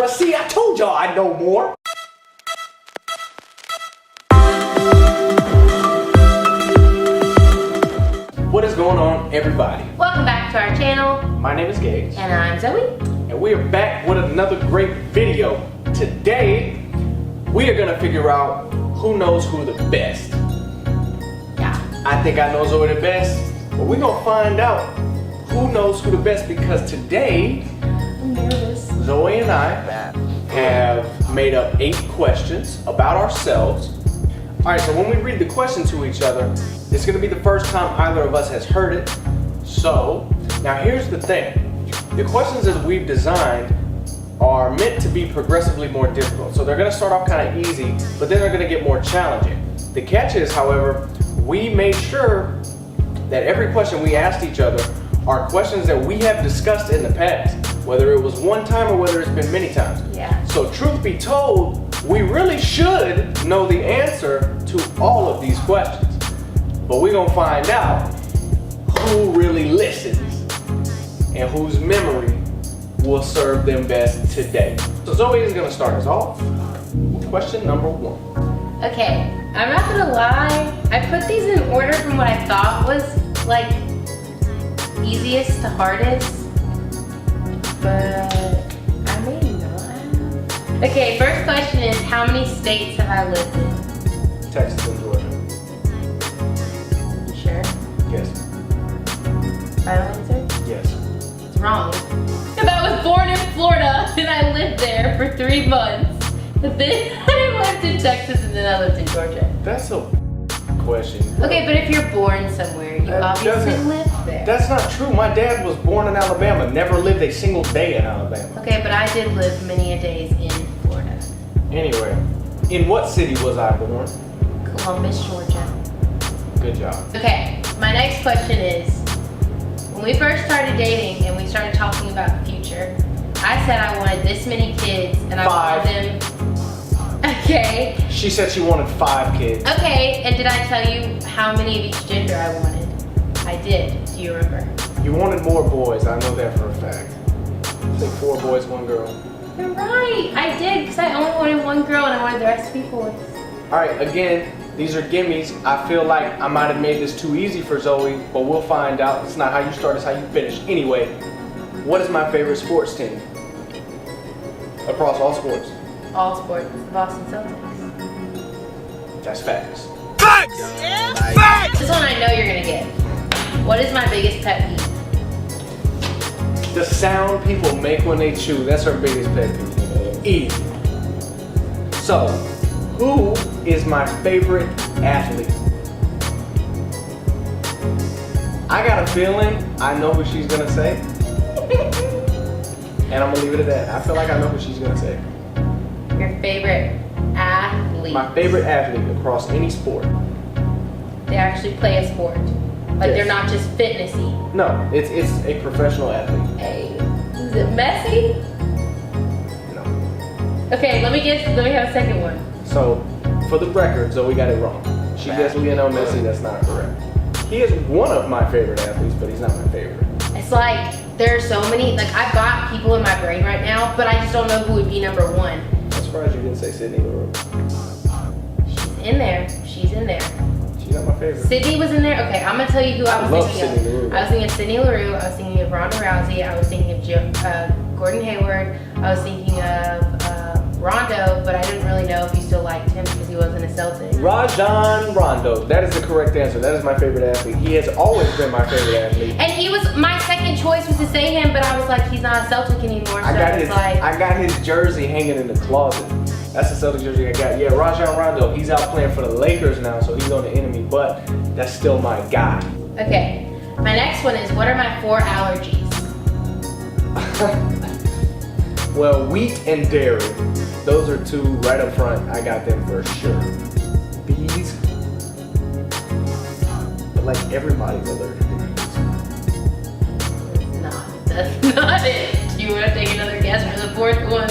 Florida. See, I told y'all I know more. What is going on, everybody? Welcome back to our channel. My name is Gage. And I'm Zoe. And we are back with another great video. Today, we are gonna figure out who knows who the best. Yeah. I think I know Zoe the best, but we're gonna find out who knows who the best because today, I'm nervous. Zoe and I have made up 8 questions about ourselves. All right, so when we read the question to each other, it's gonna be the first time either of us has heard it. So, now here's the thing. The questions that we've designed are meant to be progressively more difficult. So they're gonna start off kind of easy, but then they're gonna get more challenging. The catch is, however, we made sure that every question we asked each other are questions that we have discussed in the past, whether it was one time or whether it's been many times. Yeah. So truth be told, we really should know the answer to all of these questions. But we're gonna find out who really listens and whose memory will serve them best today. So Zoe is gonna start us off with question number 1. Okay, I'm not gonna lie. I put these in order from what I thought was like easiest to hardest, but I may not. Okay, first question is how many states have I lived in? Texas and Georgia. You sure? Yes. Final answer? Yes. It's wrong. Because I was born in Florida and I lived there for 3 months. But then I lived in Texas and then I lived in Georgia. That's a question. Okay, but if you're born somewhere, you That obviously doesn't- lived there. That's not true. My dad was born in Alabama, never lived a single day in Alabama. Okay, but I did live many a days in Florida. Anyway, in what city was I born? Columbus, Georgia. Good job. Okay, my next question is, when we first started dating and we started talking about the future, I said I wanted this many kids and I 5. wanted them. Okay. She said she wanted 5 kids. Okay, and did I tell you how many of each gender I wanted? I did. Do you remember? You wanted more boys, I know that for a fact. Say 4 boys, 1 girl. You're right. I did because I only wanted 1 girl and I wanted the rest to be boys. All right, again, these are gimmies. I feel like I might have made this too easy for Zoe, but we'll find out. It's not how you start, it's how you finish. Anyway, what is my favorite sports team? Across all sports. All sports. The Boston Celtics. That's facts. This one I know you're gonna get. What is my biggest pet peeve? The sound people make when they chew, that's her biggest pet peeve. Easy. So, who is my favorite athlete? I got a feeling I know who she's gonna say. And I'm gonna leave it at that. I feel like I know who she's gonna say. Your favorite athlete. My favorite athlete across any sport. They actually play a sport. Like Yes. they're not just fitnessy. No, it's a professional athlete. Hey, is it Messi? No. Okay, let me have a second one. So, for the record, Zoe got it wrong. She guessed Lionel Messi, that's not correct. He is one of my favorite athletes, but he's not my favorite. It's like there are so many. Like I've got people in my brain right now, but I just don't know who would be number 1. I'm surprised you didn't say Sydney Leroux. She's in there. She's in there. She's not my favorite. Sydney was in there. Okay, I'm gonna tell you who I was love thinking Sydney of. Leroux. I was thinking of Sydney Leroux. I was thinking of Ronda Rousey. I was thinking of Gordon Hayward. I was thinking of Rondo, but I didn't really know if you still liked him because he wasn't a Celtic. Rajon Rondo. That is the correct answer. That is my favorite athlete. He has always been my favorite athlete. And he was my second choice was to say him, but I was like, he's not a Celtic anymore. So I got it's his jersey hanging in the closet. That's the Celtic jersey I got. Yeah, Rajon Rondo. He's out playing for the Lakers now, so he's on the enemy, but that's still my guy. Okay. My next one is, what are my 4 allergies? Well, wheat and dairy. Those are 2 right up front. I got them for sure. Bees. But like everybody's allergic to bees. That's not it. Do you want to take another guess for the 4th one?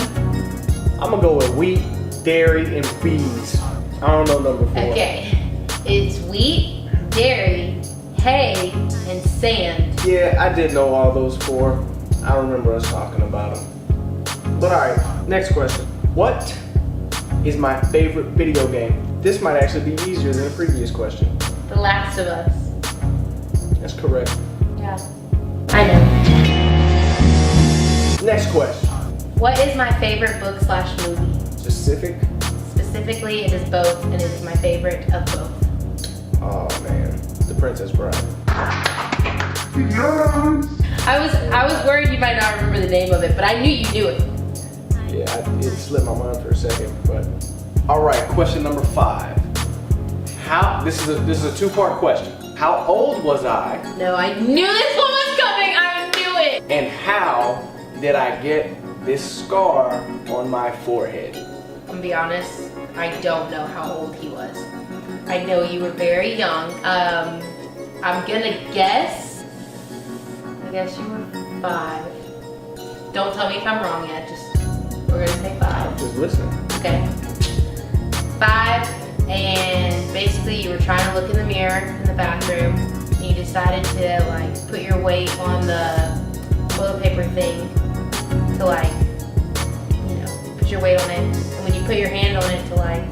I'm gonna go with wheat, dairy, and bees. I don't know number 4. Okay. It's wheat, dairy, hay, and sand. Yeah, I did know all those 4. I remember us talking about them. But alright, next question. What is my favorite video game? This might actually be easier than the previous question. The Last of Us. That's correct. Yeah. I know. Next question. What is my favorite book/movie? Specific? Specifically, it is both, and it is my favorite of both. Oh man, The Princess Bride. I was worried you might not remember the name of it, but I knew you knew it. Yeah, it slipped my mind for a second, but. All right, question number 5. This is a 2-part question. How old was I? No, I knew this one was coming. I knew it. And how did I get this scar on my forehead? I'm gonna be honest. I don't know how old he was. I know you were very young. I'm gonna guess. I guess you were 5. Don't tell me if I'm wrong yet. We're gonna say 5. Just listen. Okay. 5, and basically you were trying to look in the mirror in the bathroom, and you decided to like put your weight on the toilet paper thing to like, you know, put your weight on it, and when you put your hand on it to like,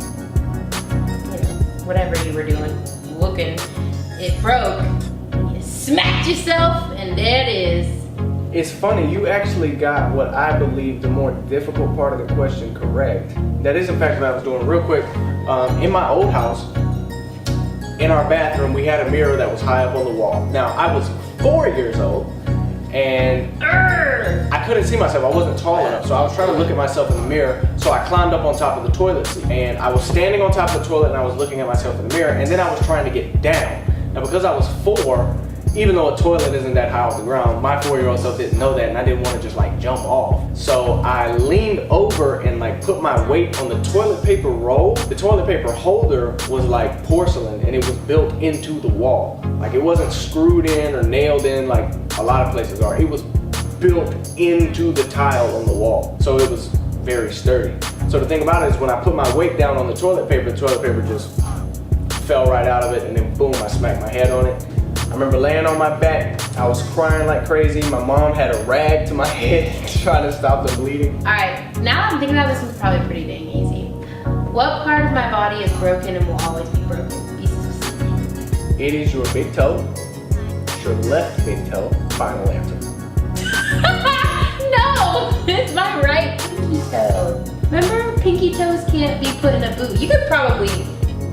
you know, whatever you were doing, looking, it broke, and you smacked yourself, and there it is. It's funny, you actually got what I believe the more difficult part of the question correct. That is in fact what I was doing. Real quick, in my old house, in our bathroom, we had a mirror that was high up on the wall. Now, I was 4 years old, and I couldn't see myself. I wasn't tall enough, so I was trying to look at myself in the mirror. So I climbed up on top of the toilet seat, and I was standing on top of the toilet, and I was looking at myself in the mirror, and then I was trying to get down. Now, because I was 4, even though a toilet isn't that high off the ground, my 4-year-old self didn't know that, and I didn't want to just like jump off. So I leaned over and like put my weight on the toilet paper roll. The toilet paper holder was like porcelain, and it was built into the wall. Like it wasn't screwed in or nailed in like a lot of places are. It was built into the tile on the wall. So it was very sturdy. So the thing about it is when I put my weight down on the toilet paper just fell right out of it, and then boom, I smacked my head on it. I remember laying on my back, I was crying like crazy. My mom had a rag to my head trying to stop the bleeding. All right, now that I'm thinking about this, one's probably pretty dang easy. What part of my body is broken and will always be broken? Be specific. It is your big toe, your left big toe. Final answer. No, it's my right pinky toe. Remember, pinky toes can't be put in a boot. You could probably,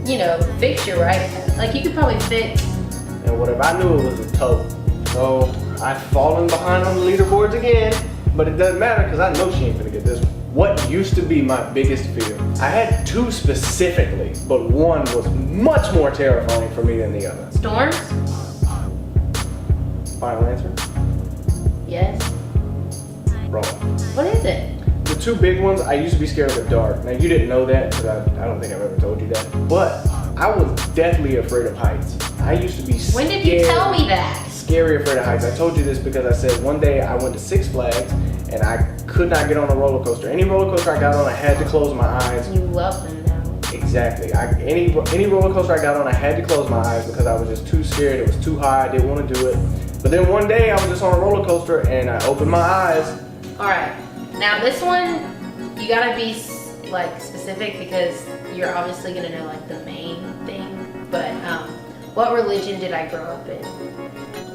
you know, fix your right toe. Like you could probably fix. And what if I knew it was a toe? So I've fallen behind on the leaderboards again, but it doesn't matter because I know she ain't gonna get this one. What used to be my biggest fear? I had 2 specifically, but one was much more terrifying for me than the other. Storms? Final answer? Yes. Wrong. What is it? The 2 big ones, I used to be scared of the dark. Now you didn't know that because I don't think I've ever told you that. But I was deathly afraid of heights. I used to be scared. When did you tell me that? Scary afraid of heights. I told you this because I said one day I went to Six Flags and I could not get on a roller coaster. Any roller coaster I got on, I had to close my eyes. You love them now. Exactly. Any roller coaster I got on, I had to close my eyes because I was just too scared. It was too high. I didn't want to do it. But then one day I was just on a roller coaster and I opened my eyes. All right. Now this one, you gotta be like specific because you're obviously gonna know like the main thing. But what religion did I grow up in?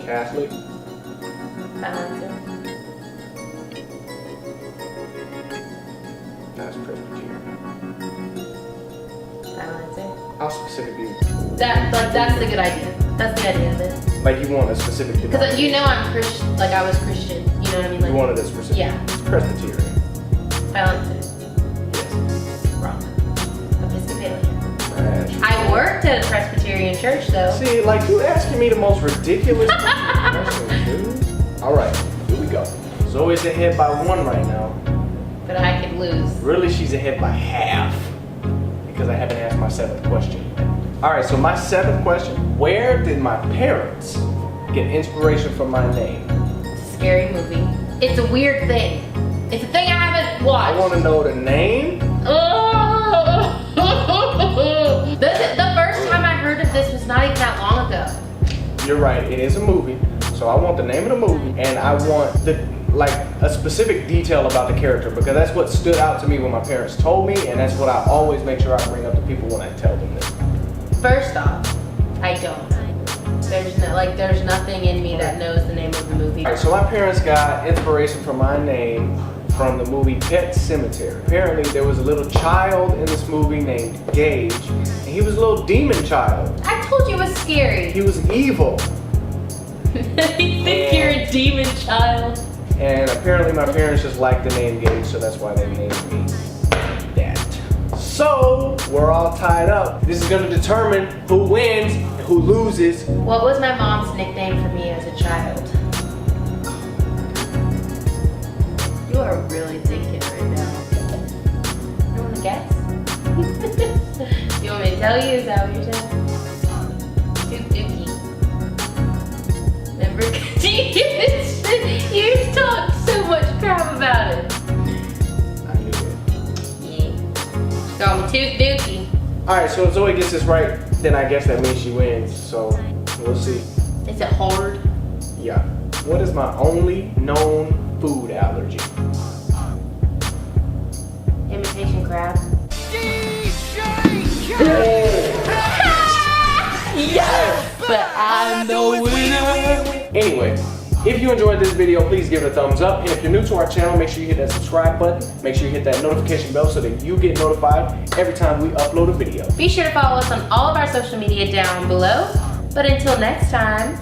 Catholic. Final answer. That's Presbyterian. Final answer. How specifically? That's the good idea. That's the idea of it. Like you want a specific Because you know I'm Christian. Like I was Christian. You know what I mean? Like, you wanted a specific. Yeah. It's Presbyterian. Final answer. Yes. Wrong. Episcopalian. Trash. I worked at a Presbyterian church though. See, like you asking me the most ridiculous questions, dude. All right, here we go. Zoe's ahead by 1 right now. But I could lose. Really, she's ahead by half because I haven't asked my 7th question yet. All right, so my 7th question: where did my parents get inspiration for my name? It's a scary movie. It's a weird thing. It's a thing I haven't watched. I want to know the name. The first time I heard of this was not even that long ago. You're right, it is a movie. So I want the name of the movie, and I want like a specific detail about the character, because that's what stood out to me when my parents told me, and that's what I always make sure I bring up to people when I tell them this. First off, I don't. There's nothing in me that knows the name of the movie. Alright, so my parents got inspiration for my name from the movie Pet Sematary. Apparently there was a little child in this movie named Gage, and he was a little demon child. I told you it was scary. He was evil. You think you're a demon child? And apparently my parents just liked the name Gage, so that's why they named me that. So, we're all tied up. This is gonna determine who wins and who loses. What was my mom's nickname for me as a child? You are really thinking right now. You wanna guess? You want me to tell you? Is that what you're saying? Dookie. Remember? You talked so much crap about it. I knew it. Yeah. Call me Dookie. Alright, so if Zoe gets this right, then I guess that means she wins. So, we'll see. Is it hard? Yeah. What is my only known food allergy? Imitation crab. Yes! But I'm the winner! Anyway, if you enjoyed this video, please give it a thumbs up. And if you're new to our channel, make sure you hit that subscribe button. Make sure you hit that notification bell so that you get notified every time we upload a video. Be sure to follow us on all of our social media down below. But until next time,